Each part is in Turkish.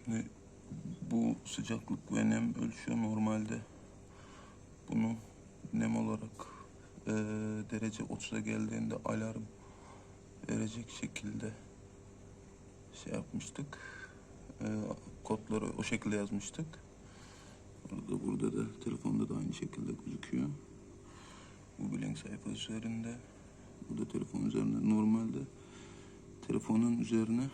Şimdi bu sıcaklık ve nem ölçüyor normalde. Bunu nem olarak derece 30'a geldiğinde alarm verecek şekilde şey yapmıştık. Kodları o şekilde yazmıştık. Burada da telefonda da aynı şekilde gözüküyor. Bu Blink sayfa üzerinde. Bu da telefon üzerinde. Normalde telefonun üzerine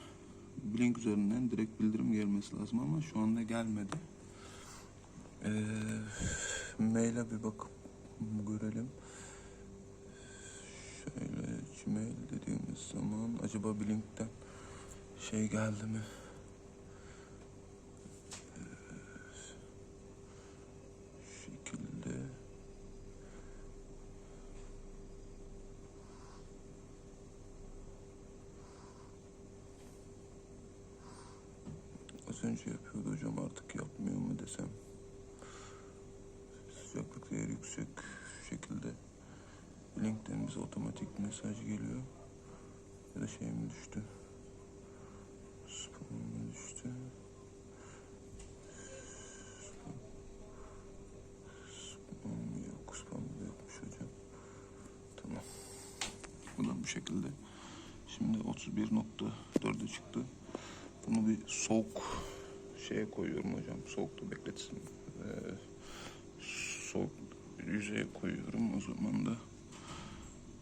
Blink üzerinden direkt bildirim gelmesi lazım ama şu anda gelmedi. Maile bir bakıp görelim. Şöyle Gmail dediğimiz zaman acaba Blink'ten şey geldi mi? Şu şekilde. Az önce yapıyordu hocam, artık yapmıyor mu desem. Sıcaklık değeri yüksek, şu şekilde. Blink'ten bize otomatik mesaj geliyor. Ya da şey mi düştü? Spam mı düştü? Spam yok, spam da yokmuş hocam. Tamam. Bu da bu şekilde. Şimdi 31.4'e çıktı. Bunu bir soğuk şeye koyuyorum hocam. Soğukta bekletsin. Soğuk yüzeye koyuyorum. O zaman da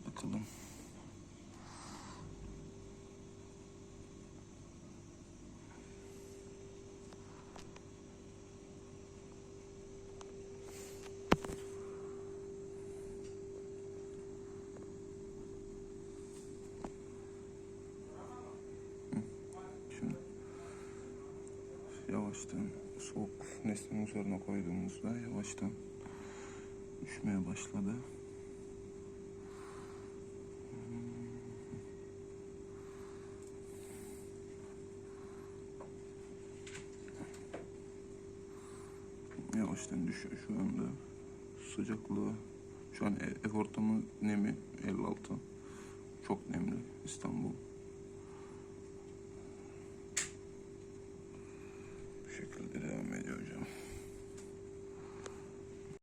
bakalım. Şimdi yavaştan soğuk nesnenin üzerine koyduğumuzda yavaştan düşmeye başladı. Yavaştan düşüyor şu anda. Sıcaklığı şu an ev ortamı nemi 56. Çok nemli İstanbul. Bu şekilde devam ediyor hocam.